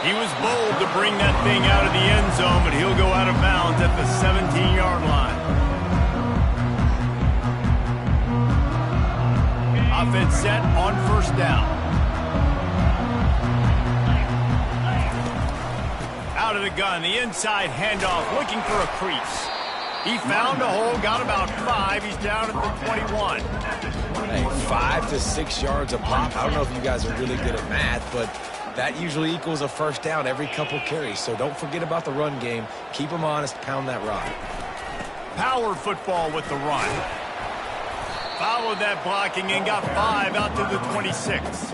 He was bold to bring that thing out of the end zone, but he'll go out of bounds at the 17-yard line. Offense set on first down. Out of the gun, the inside handoff, looking for a crease. He found a hole, got about 5. He's down at the 21. Hey, 5 to 6 yards a pop. I don't know if you guys are really good at math, but that usually equals a first down every couple carries. So don't forget about the run game. Keep them honest, pound that rock. Power football with the run. Followed that blocking and got 5 out to the 26.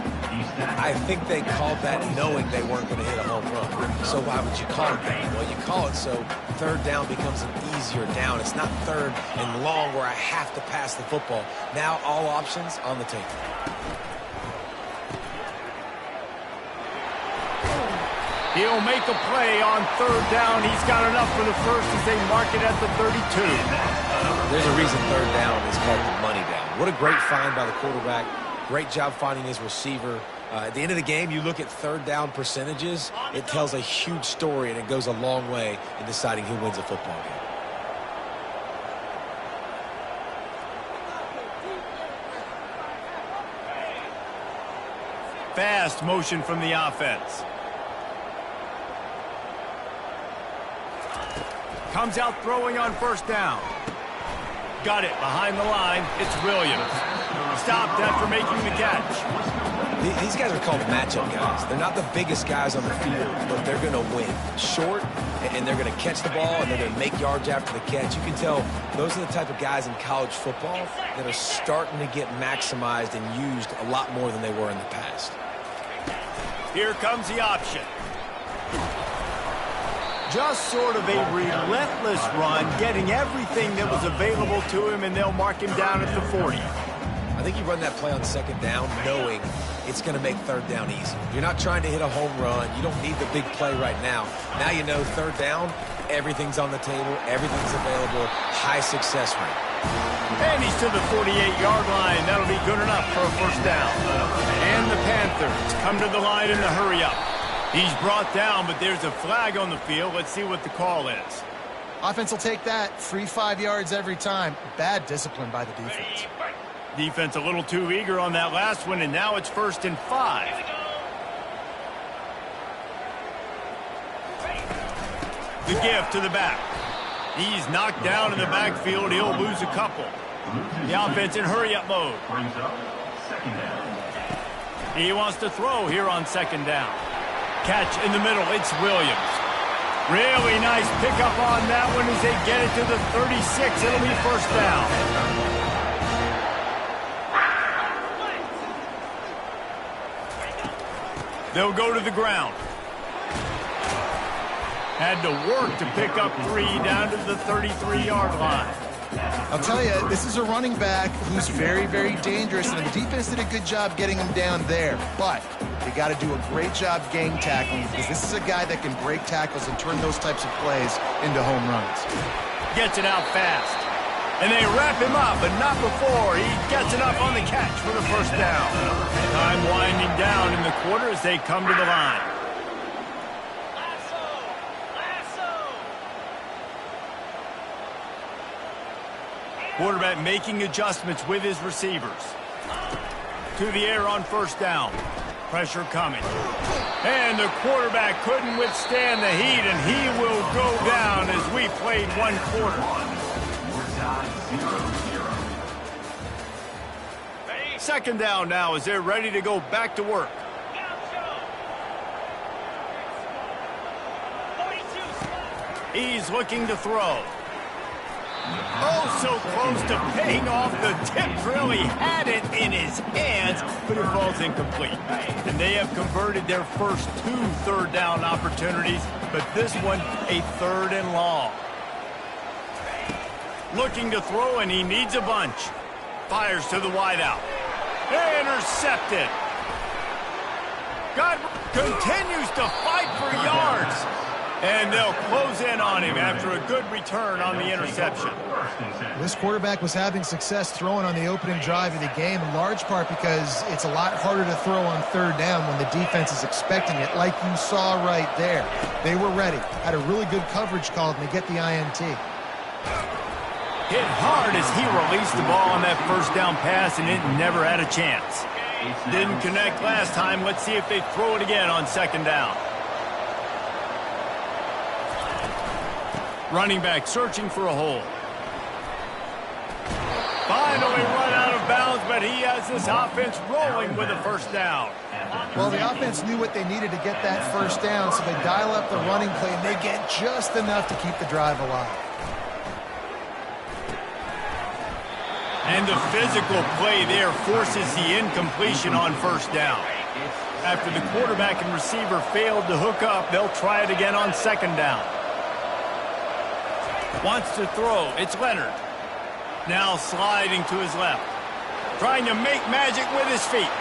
I think they called that knowing they weren't going to hit a home run. So why would you call it that? Well, you call it so third down becomes an easier down. It's not third and long where I have to pass the football. Now all options on the table. He'll make a play on third down. He's got enough for the first as they mark it at the 32. There's a reason third down is called the money down. What a great find by the quarterback. Great job finding his receiver. At the end of the game, you look at third down percentages. It tells a huge story, and it goes a long way in deciding who wins a football game. Fast motion from the offense. Comes out throwing on first down. Got it behind the line. It's Williams. Stopped after making the catch. These guys are called matchup guys. They're not the biggest guys on the field, but they're going to win. Short, and they're going to catch the ball, and they're going to make yards after the catch. You can tell those are the type of guys in college football that are starting to get maximized and used a lot more than they were in the past. Here comes the option. Just sort of a relentless run, getting everything that was available to him, and they'll mark him down at the 40. I think you run that play on second down knowing it's going to make third down easy. You're not trying to hit a home run. You don't need the big play right now. Now you know third down, everything's on the table, everything's available, high success rate. And he's to the 48-yard line. That'll be good enough for a first down. And the Panthers come to the line in the hurry-up. He's brought down, but there's a flag on the field. Let's see what the call is. Offense will take that. Free 5 yards every time. Bad discipline by the defense. Defense a little too eager on that last one, and now it's 1st and 5. The gift to the back. He's knocked down in the backfield. He'll lose a couple. The offense in hurry-up mode. He wants to throw here on second down. Catch in the middle. It's Williams. Really nice pickup on that one as they get it to the 36. It'll be first down. They'll go to the ground. Had to work to pick up 3 down to the 33-yard line. I'll tell you, this is a running back who's very, very dangerous, and the defense did a good job getting him down there. But they got to do a great job gang tackling, because this is a guy that can break tackles and turn those types of plays into home runs. Gets it out fast. And they wrap him up, but not before he gets it up on the catch for the first down. Time winding down in the quarter as they come to the line. Quarterback making adjustments with his receivers. To the air on first down. Pressure coming. And the quarterback couldn't withstand the heat, and he will go down as we played 1 quarter. Second down now as they're ready to go back to work. He's looking to throw. Oh, so close to paying off. The tip really had it in his hands, but it falls incomplete. And they have converted their first 2 third down opportunities, but this one a 3rd and long. Looking to throw, and he needs a bunch. Fires to the wideout. Intercepted. God continues to fight for yards. And they'll close in on him after a good return on the interception. This quarterback was having success throwing on the opening drive of the game, in large part because it's a lot harder to throw on third down when the defense is expecting it, like you saw right there. They were ready, had a really good coverage call, and they get the INT. Hit hard as he released the ball on that first down pass, and it never had a chance. Didn't connect last time. Let's see if they throw it again on second down. Running back searching for a hole. Finally run out of bounds, but he has this offense rolling with a first down. Well, the offense knew what they needed to get that first down, so they dial up the running play, and they get just enough to keep the drive alive. And the physical play there forces the incompletion on first down. After the quarterback and receiver failed to hook up, they'll try it again on second down. Wants to throw. It's Leonard. Now sliding to his left. Trying to make magic with his feet.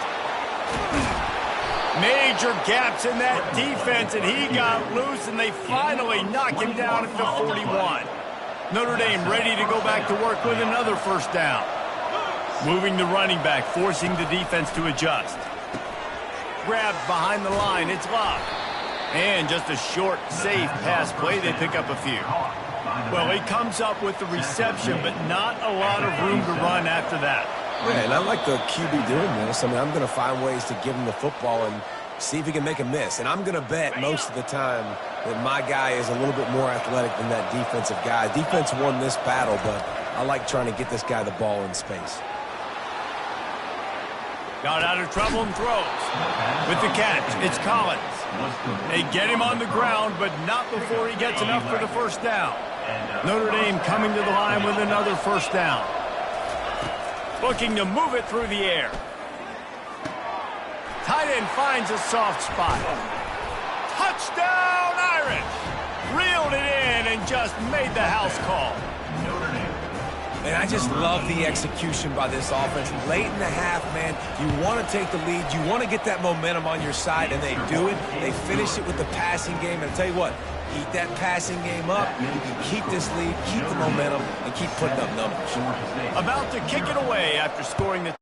Major gaps in that defense, and he got loose, and they finally knock him down at the 41. Notre Dame ready to go back to work with another first down. Moving the running back, forcing the defense to adjust. Grabbed behind the line. It's Love. And just a short, safe pass play. They pick up a few. Well, he comes up with the reception, but not a lot of room to run after that. Yeah, and I like the QB doing this. I mean, I'm going to find ways to give him the football and see if he can make a miss. And I'm going to bet most of the time that my guy is a little bit more athletic than that defensive guy. Defense won this battle, but I like trying to get this guy the ball in space. Got out of trouble and throws. With the catch, it's Collins. They get him on the ground, but not before he gets enough for the first down. Notre Dame coming to the line with another first down. Looking to move it through the air. Tight end finds a soft spot. Touchdown, Irish! Reeled it in and just made the house call. And I just love the execution by this offense. Late in the half, man, you want to take the lead. You want to get that momentum on your side, and they do it. They finish it with the passing game. And I'll tell you what, keep that passing game up. You can keep this lead, keep the momentum, and keep putting up numbers. About to kick it away after scoring the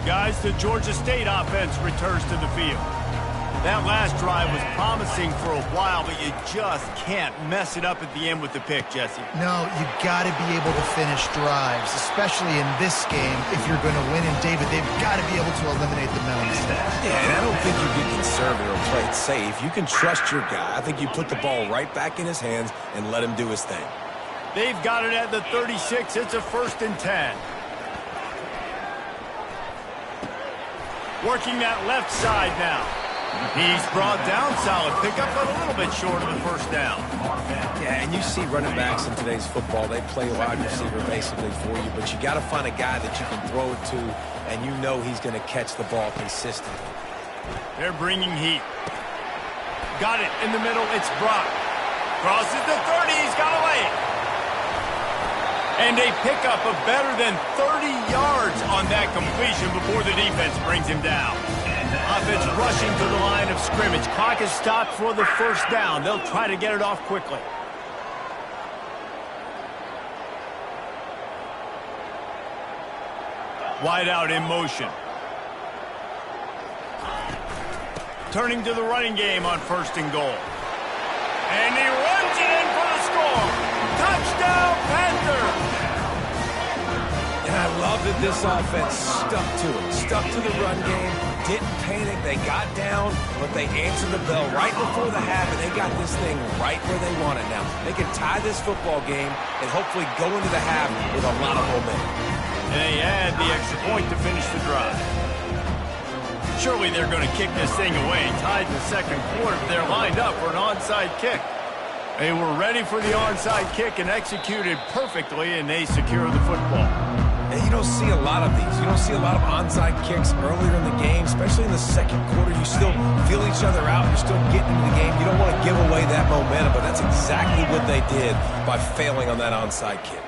guys, the Georgia State offense returns to the field. That last drive was promising for a while, but you just can't mess it up at the end with the pick, Jesse. No, you got to be able to finish drives, especially in this game. If you're going to win, and David, they've got to be able to eliminate the mental mistakes. Yeah, and I don't think you get conservative or play it safe. You can trust your guy. I think you put the ball right back in his hands and let him do his thing. They've got it at the 36. It's a 1st and 10. Working that left side now. He's brought down, solid pickup, but a little bit short of the first down. Yeah, and you see running backs in today's football, they play wide receiver basically for you, but you got to find a guy that you can throw it to, and you know he's going to catch the ball consistently. They're bringing heat. Got it in the middle. It's Brock. Crosses the 30. He's got a lane. And a pickup of better than 30 yards on that completion before the defense brings him down. Offense rushing to the line of scrimmage. Clock is stopped for the first down. They'll try to get it off quickly. Wide out in motion. Turning to the running game on 1st and goal. And he runs it in for the score. Touchdown, Panthers! And I love that this offense stuck to it. Stuck to the run game. Didn't panic. They got down, but they answered the bell right before the half, and they got this thing right where they want it now. They can tie this football game and hopefully go into the half with a lot of momentum. And they add the extra point to finish the drive. Surely they're going to kick this thing away. Tied in the 2nd quarter. They're lined up for an onside kick. They were ready for the onside kick and executed perfectly, and they secure the football. And you don't see a lot of these. You don't see a lot of onside kicks earlier in the game, especially in the 2nd quarter. You still feeling each other out. You're still getting into the game. You don't want to give away that momentum, but that's exactly what they did by failing on that onside kick.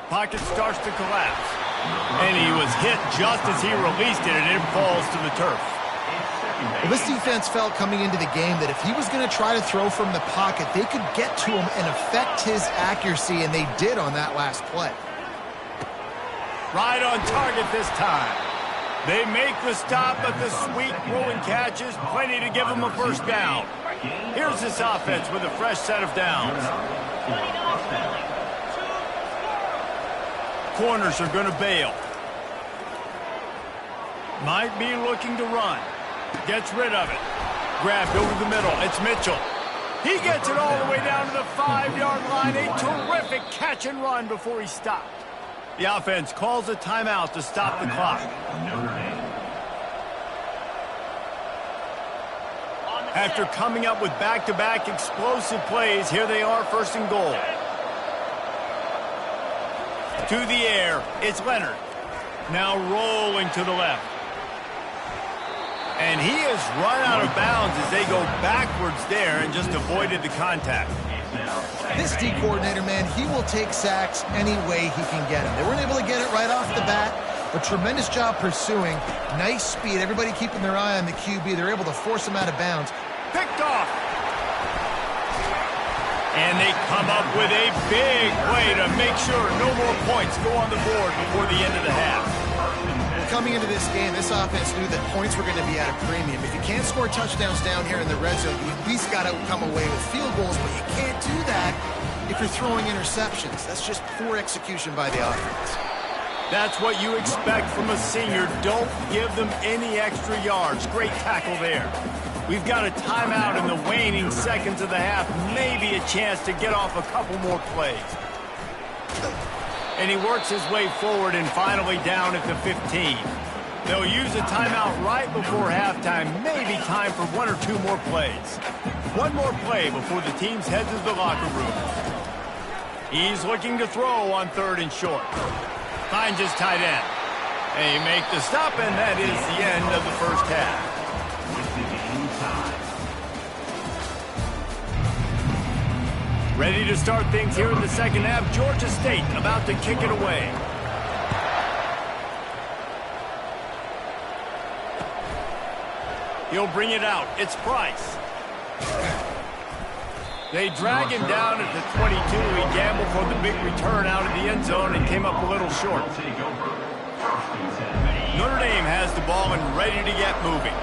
Pocket starts to collapse. And he was hit just as he released it, and it falls to the turf. Well, this defense felt coming into the game that if he was going to try to throw from the pocket, they could get to him and affect his accuracy, and they did on that last play. Right on target this time. They make the stop, but the sweet rolling catch is plenty to give them a first down. Here's this offense with a fresh set of downs. Corners are going to bail. Might be looking to run. Gets rid of it. Grabbed over the middle. It's Mitchell. He gets it all the way down to the 5-yard line. A terrific catch and run before he stopped. The offense calls a timeout to stop the clock. After coming up with back-to-back explosive plays, here they are, first and goal. To the air, it's Leonard. Now rolling to the left. And he has run out of bounds as they go backwards there and just avoided the contact. This D coordinator, man, he will take sacks any way he can get them. They weren't able to get it right off the bat, but tremendous job pursuing. Nice speed. Everybody keeping their eye on the QB. They're able to force him out of bounds. Picked off. And they come up with a big play to make sure no more points go on the board before the end of the half. Coming into this game, this offense knew that points were going to be at a premium. If you can't score touchdowns down here in the red zone, you at least got to come away with field goals, but you can't do that if you're throwing interceptions. That's just poor execution by the offense. That's what you expect from a senior. Don't give them any extra yards. Great tackle there. We've got a timeout in the waning seconds of the half. Maybe a chance to get off a couple more plays. And he works his way forward and finally down at the 15. They'll use a timeout right before halftime. Maybe time for one or two more plays. One more play before the teams head to the locker room. He's looking to throw on 3rd and short. Finds his tight end. They make the stop, and that is the end of the first half. Ready to start things here in the second half. Georgia State about to kick it away. He'll bring it out. It's Price. They drag him down at the 22. He gambled for the big return out of the end zone and came up a little short. Notre Dame has the ball and ready to get moving.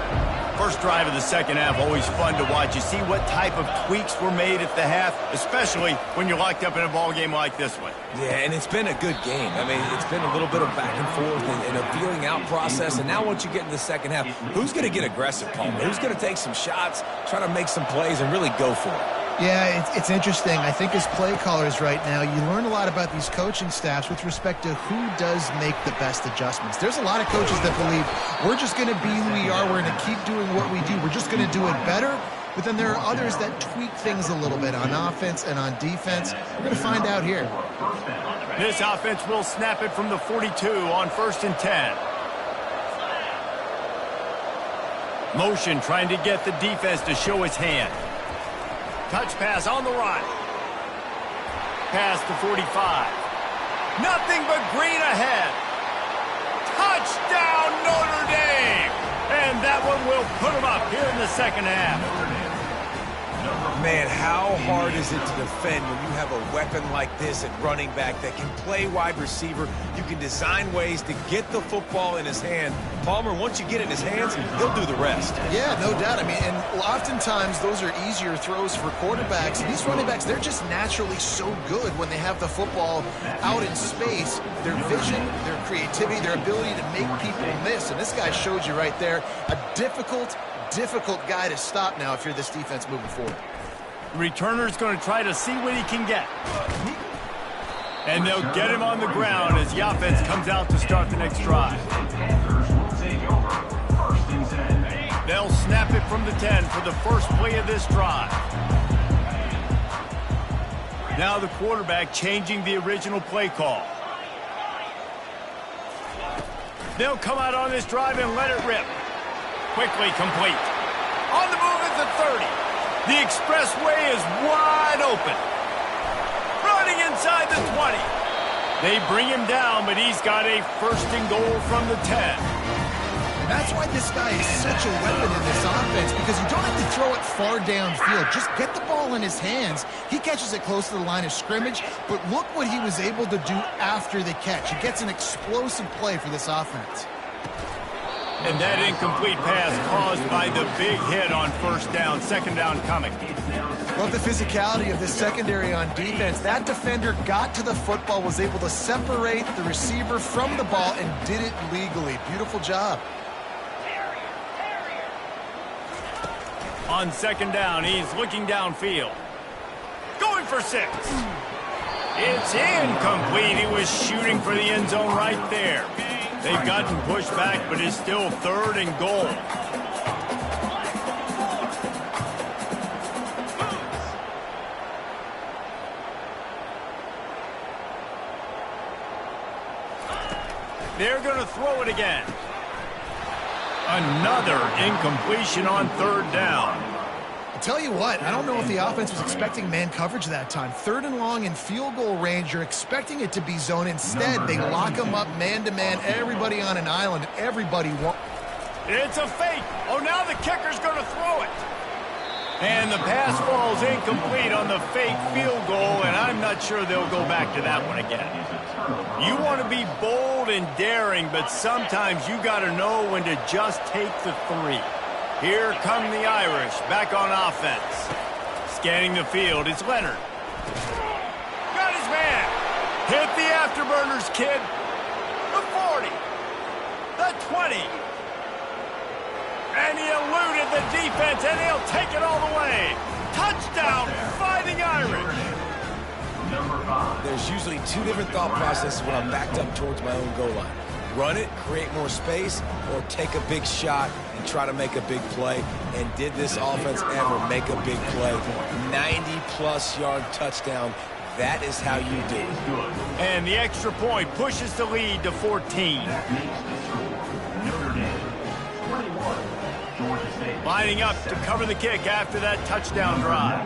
First drive of the second half, always fun to watch. You see what type of tweaks were made at the half, especially when you're locked up in a ball game like this one. Yeah, and it's been a good game. I mean, it's been a little bit of back and forth and a feeling out process. And now once you get in the second half, who's going to get aggressive, Palmer? Who's going to take some shots, try to make some plays, and really go for it? Yeah, it's interesting. I think as play callers right now, you learn a lot about these coaching staffs with respect to who does make the best adjustments. There's a lot of coaches that believe we're just going to be who we are. We're going to keep doing what we do. We're just going to do it better. But then there are others that tweak things a little bit on offense and on defense. We're going to find out here. This offense will snap it from the 42 on 1st and 10. Motion trying to get the defense to show his hand. Touch pass on the right. Pass to 45. Nothing but green ahead. Touchdown, Notre Dame! And that one will put them up here in the second half. Man, how hard is it to defend when you have a weapon like this at running back that can play wide receiver? You can design ways to get the football in his hand. Palmer, once you get it in his hands, he'll do the rest. Yeah, no doubt. I mean, and oftentimes those are easier throws for quarterbacks. These running backs, they're just naturally so good when they have the football out in space. Their vision, their creativity, their ability to make people miss. And this guy showed you right there, a difficult guy to stop now if you're this defense moving forward. The returner's going to try to see what he can get. And they'll get him on the ground as the offense comes out to start the next drive. They'll snap it from the 10 for the first play of this drive. Now the quarterback changing the original play call. They'll come out on this drive and let it rip. quickly complete. On the move at the 30. The expressway is wide open. Running inside the 20. They bring him down, but he's got a first and goal from the 10. That's why this guy is such a weapon in this offense, because you don't have to throw it far downfield. Just get the ball in his hands. He catches it close to the line of scrimmage, but look what he was able to do after the catch. He gets an explosive play for this offense. And that incomplete pass caused by the big hit on first down, second down coming. Love the physicality of this secondary on defense. That defender got to the football, was able to separate the receiver from the ball, and did it legally. Beautiful job. On second down, he's looking downfield. Going for 6. It's incomplete. He was shooting for the end zone right there. They've gotten pushed back, but it's still third and goal. They're going to throw it again. Another incompletion on third down. I'll tell you what, I don't know if the offense was expecting man coverage that time. Third and long in field goal range, you're expecting it to be zone. Instead, they lock them up man-to-man, everybody on an island, and everybody won't. It's a fake. Oh, now the kicker's going to throw it. And the pass falls incomplete on the fake field goal, and I'm not sure they'll go back to that one again. You want to be bold and daring, but sometimes you got to know when to just take the 3. Here come the Irish, back on offense. Scanning the field, it's Leonard. Got his man. Hit the afterburners, kid. The 40. The 20. And he eluded the defense, and he'll take it all the way. Touchdown, Fighting Irish. There's usually 2 different thought processes when I'm backed up towards my own goal line. Run it, create more space, or take a big shot and try to make a big play. And did this offense ever make a big play? 90-plus yard touchdown. That is how you do it. And the extra point pushes the lead to 14. Lining up to cover the kick after that touchdown drive.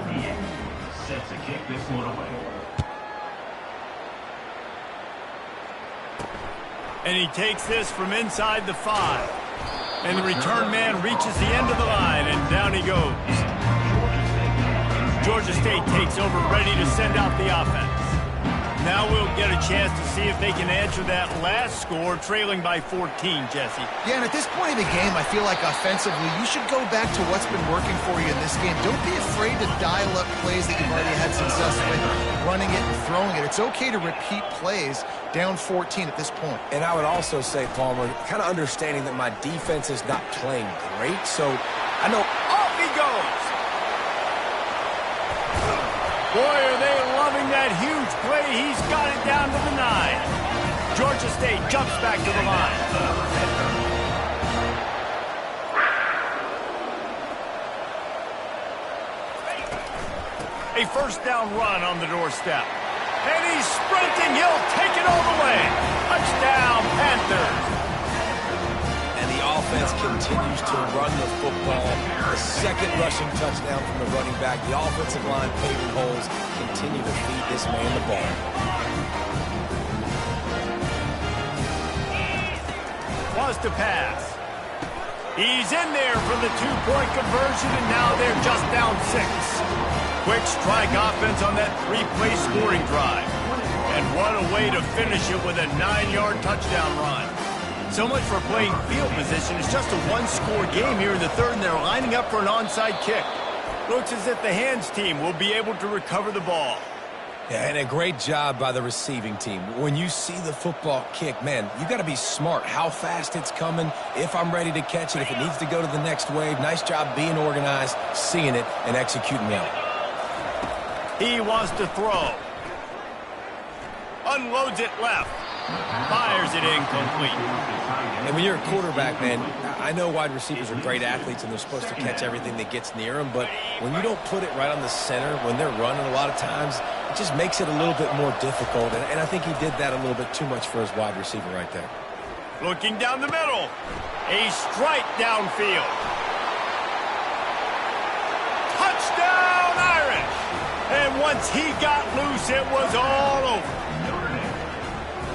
Set to kick this one away. And he takes this from inside the 5. And the return man reaches the end of the line, and down he goes. Georgia State takes over, ready to send out the offense. Now we'll get a chance to see if they can answer that last score, trailing by 14, Jesse. Yeah, and at this point in the game, I feel like offensively, you should go back to what's been working for you in this game. Don't be afraid to dial up plays that you've already had success with, running it and throwing it. It's okay to repeat plays down 14 at this point. And I would also say, Palmer, kind of understanding that my defense is not playing great, so I know... Off he goes! Boy, are they loving that huge play. He's got it down to the 9. Georgia State jumps back to the line. A first down run on the doorstep. And he's sprinting. He'll take it all the way. Touchdown, Panthers. And the offense continues to run the football. A second rushing touchdown from the running back. The offensive line paving holes. Continue to feed this man the ball. Wants to pass. He's in there for the 2-point conversion, and now they're just down 6. Quick strike offense on that 3-play scoring drive. And what a way to finish it with a 9-yard touchdown run. So much for playing field position. It's just a 1-score game here in the 3rd, and they're lining up for an onside kick. Looks as if the hands team will be able to recover the ball. Yeah, and a great job by the receiving team. When you see the football kick, man, you got to be smart how fast it's coming, if I'm ready to catch it, if it needs to go to the next wave. Nice job being organized, seeing it, and executing well. He wants to throw. Unloads it left. Fires it incomplete. And when you're a quarterback, man, I know wide receivers are great athletes and they're supposed to catch everything that gets near them, but when you don't put it right on the center, when they're running a lot of times, it just makes it a little bit more difficult. And I think he did that a little bit too much for his wide receiver right there. Looking down the middle. A strike downfield. Touchdown, Irish! And once he got loose, it was all over.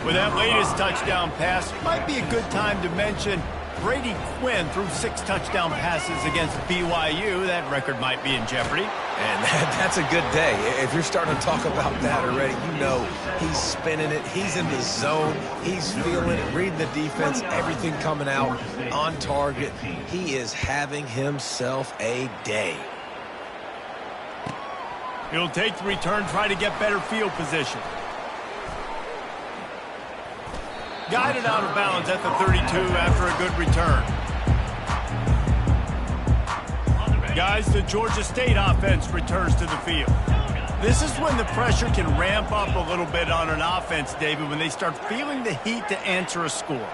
With that latest touchdown pass, might be a good time to mention Brady Quinn threw 6 touchdown passes against BYU. That record might be in jeopardy. And that's a good day. If you're starting to talk about that already, you know he's spinning it. He's in the zone. He's feeling it, reading the defense, everything coming out on target. He is having himself a day. He'll take the return, try to get better field position. Guided out of bounds at the 32 after a good return. Guys, the Georgia State offense returns to the field. This is when the pressure can ramp up a little bit on an offense, David, when they start feeling the heat to answer a score.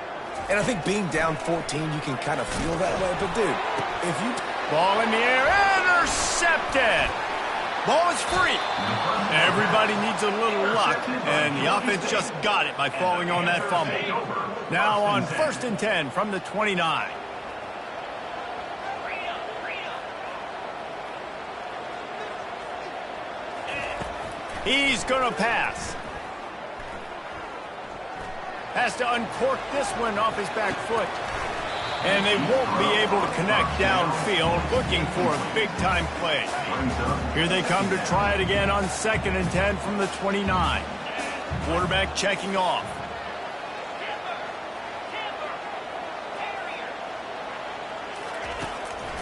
And I think being down 14, you can kind of feel that way. But, dude, if you... Ball in the air, intercepted! Ball is free. Everybody needs a little luck, and the offense just got it by falling on that fumble. Now on 1st and 10 from the 29. He's going to pass. Has to uncork this one off his back foot. And they won't be able to connect downfield, looking for a big-time play. Here they come to try it again on 2nd and 10 from the 29. Quarterback checking off.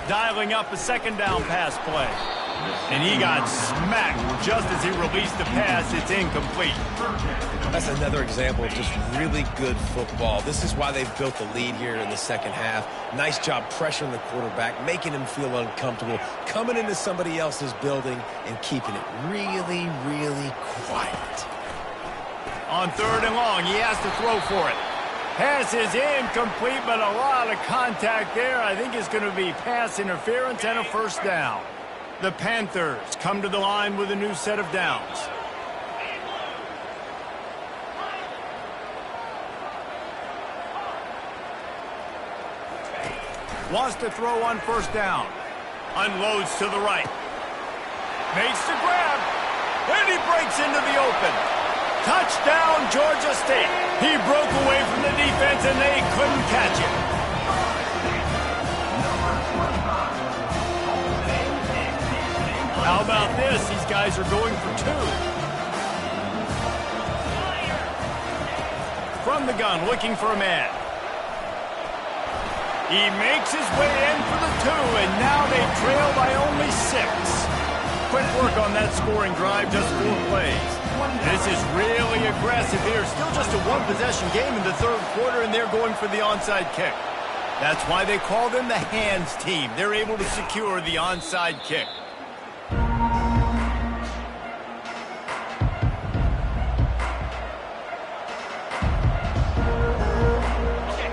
Dialing up a 2nd down pass play. And he got smacked just as he released the pass. It's incomplete. That's another example of just really good football. This is why they've built the lead here in the second half. Nice job pressuring the quarterback, making him feel uncomfortable, coming into somebody else's building and keeping it really, really quiet. On 3rd and long, he has to throw for it. Pass is incomplete, but a lot of contact there. I think it's going to be pass interference and a 1st down. The Panthers come to the line with a new set of downs. Wants to throw on 1st down. Unloads to the right. Makes the grab. And he breaks into the open. Touchdown, Georgia State. He broke away from the defense and they couldn't catch him. How about this? These guys are going for 2. From the gun, looking for a man. He makes his way in for the 2, and now they trail by only 6. Quick work on that scoring drive, just 4 plays. This is really aggressive here. Still just a 1-possession game in the 3rd quarter, and they're going for the onside kick. That's why they call them the hands team. They're able to secure the onside kick.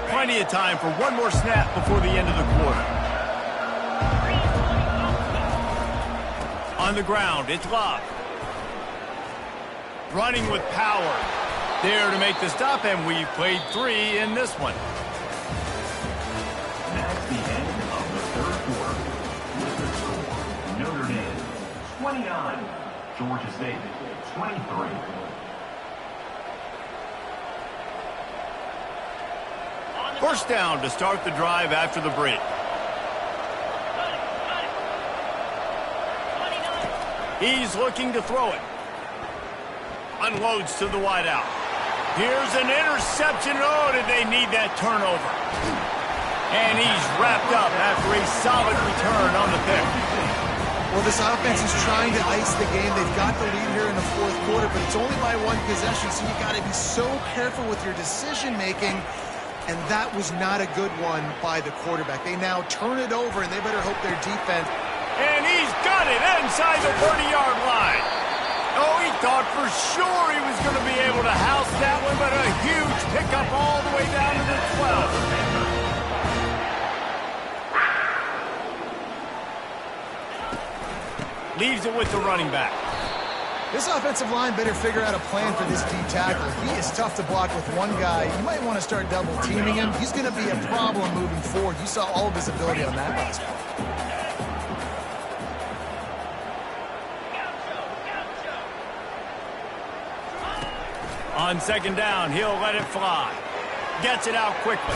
Plenty of time for one more snap before the end of the quarter. On the ground, it's Love. Running with power. There to make the stop, and we've played 3 in this one. That's the end of the 3rd quarter. With the score, Notre Dame 29, Georgia State 23. First down to start the drive after the break. He's looking to throw it. Unloads to the wideout. Here's an interception. Oh, did they need that turnover? And he's wrapped up after a solid return on the pick. Well, this offense is trying to ice the game. They've got the lead here in the 4th quarter, but it's only by 1 possession, so you got to be so careful with your decision-making. And that was not a good one by the quarterback. They now turn it over, and they better hope their defense. And he's got it inside the 30-yard line. Oh, he thought for sure he was going to be able to house that one, but a huge pickup all the way down to the 12. Leaves it with the running back. This offensive line better figure out a plan for this D tackle. He is tough to block with one guy. You might want to start double teaming him. He's going to be a problem moving forward. You saw all of his ability on that last play. On second down, he'll let it fly. Gets it out quickly.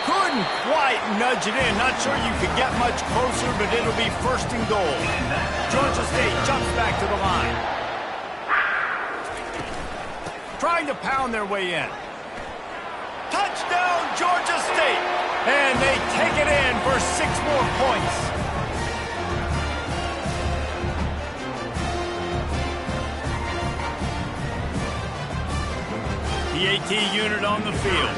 Couldn't quite nudge it in. Not sure you could get much closer, but it'll be first and goal. Georgia State jumps back to the line. Trying to pound their way in. Touchdown, Georgia State! And they take it in for 6 more points. The AT unit on the field.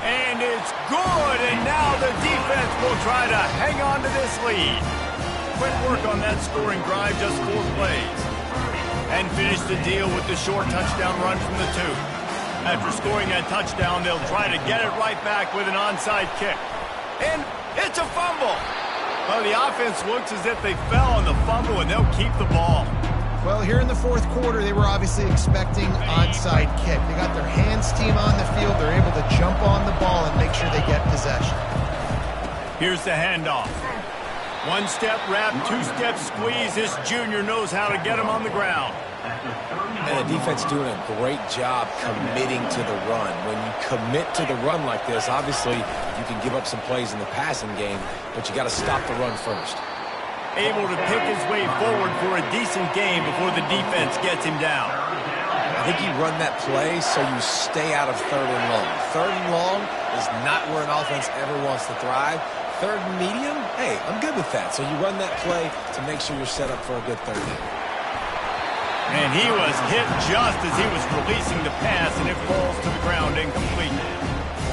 And it's good, and now the defense will try to hang on to this lead. Quick work on that scoring drive, just 4 plays. And finish the deal with the short touchdown run from the 2. After scoring that touchdown, they'll try to get it right back with an onside kick. And it's a fumble. Well, the offense looks as if they fell on the fumble, and they'll keep the ball. Well, here in the fourth quarter, they were obviously expecting onside kick. They got their hands team on the field. They're able to jump on the ball and make sure they get possession. Here's the handoff. 1-step wrap, 2-step squeeze. This junior knows how to get him on the ground. And the defense doing a great job committing to the run. When you commit to the run like this, obviously you can give up some plays in the passing game, but you got to stop the run first. Able to pick his way forward for a decent game before the defense gets him down. I think you run that play so you stay out of 3rd and long. 3rd and long is not where an offense ever wants to thrive. 3rd and medium, hey, I'm good with that. So you run that play to make sure you're set up for a good 3rd down. And he was hit just as he was releasing the pass, and it falls to the ground incomplete.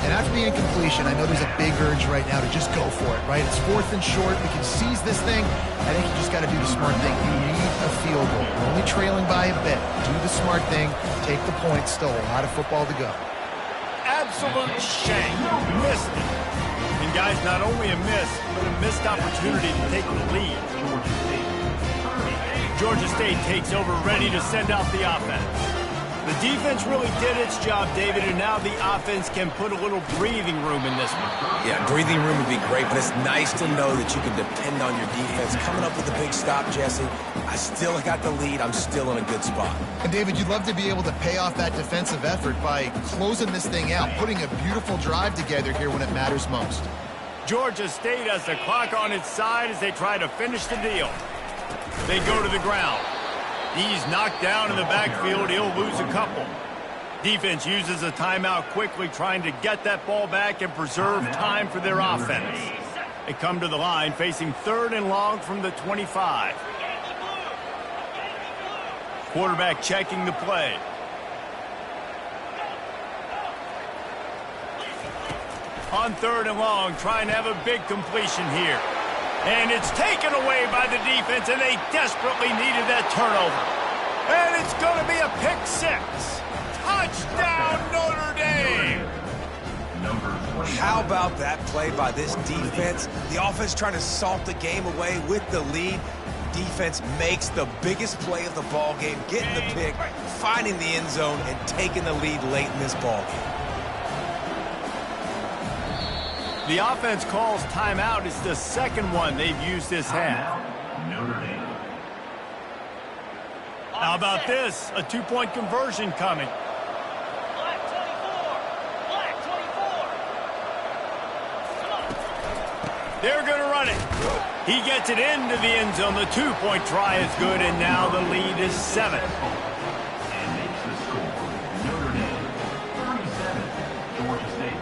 And after the incompletion, I know there's a big urge right now to just go for it, right? It's 4th and short. We can seize this thing. I think you just got to do the smart thing. You need a field goal. You're only trailing by a bit. Do the smart thing. Take the point. Still a lot of football to go. Absolute shank. Missed it. And guys, not only a miss, but a missed opportunity to take the lead. Georgia State takes over, ready to send out the offense. The defense really did its job, David, and now the offense can put a little breathing room in this one. Yeah, breathing room would be great, but it's nice to know that you can depend on your defense. Coming up with a big stop, Jesse, I still got the lead. I'm still in a good spot. And, David, you'd love to be able to pay off that defensive effort by closing this thing out, putting a beautiful drive together here when it matters most. Georgia State has the clock on its side as they try to finish the deal. They go to the ground. He's knocked down in the backfield. He'll lose a couple. Defense uses a timeout quickly, trying to get that ball back and preserve time for their offense. They come to the line, facing 3rd and long from the 25. Quarterback checking the play. On 3rd and long, trying to have a big completion here. And it's taken away by the defense, and they desperately needed that turnover. And it's going to be a pick 6. Touchdown, Notre Dame! How about that play by this defense? The offense trying to salt the game away with the lead. Defense makes the biggest play of the ball game, getting the pick, finding the end zone, and taking the lead late in this ball game. The offense calls timeout. It's the second one they've used this half. How about this? A 2-point conversion coming. They're going to run it. He gets it into the end zone. The 2-point try is good, and now the lead is 7. And makes the score. Notre Dame 37, Georgia State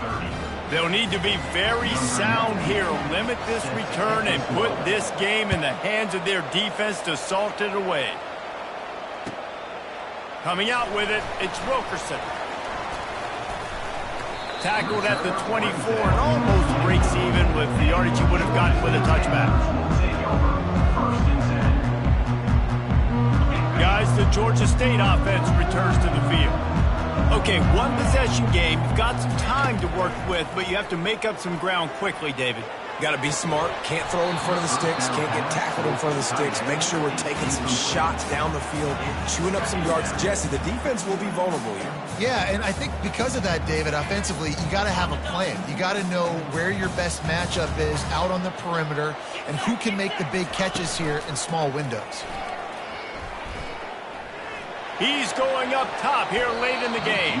30. They'll need to be very sound here, limit this return, and put this game in the hands of their defense to salt it away. Coming out with it, it's Wilkerson. Tackled at the 24 and almost breaks even with the yardage he would have gotten with a touchback. Guys, the Georgia State offense returns to the field. Okay, one possession game. You've got some time to work with, but you have to make up some ground quickly, David. Got to be smart. Can't throw in front of the sticks. Can't get tackled in front of the sticks. Make sure we're taking some shots down the field, chewing up some yards. Jesse, the defense will be vulnerable here. Yeah, and I think because of that, David, offensively, you got to have a plan. You got to know where your best matchup is out on the perimeter and who can make the big catches here in small windows. He's going up top here late in the game.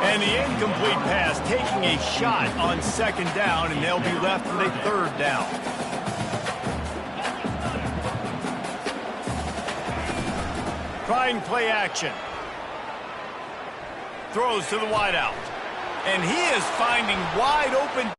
And the incomplete pass taking a shot on second down, and they'll be left with a third down. Trying play action. Throws to the wideout. And he is finding wide open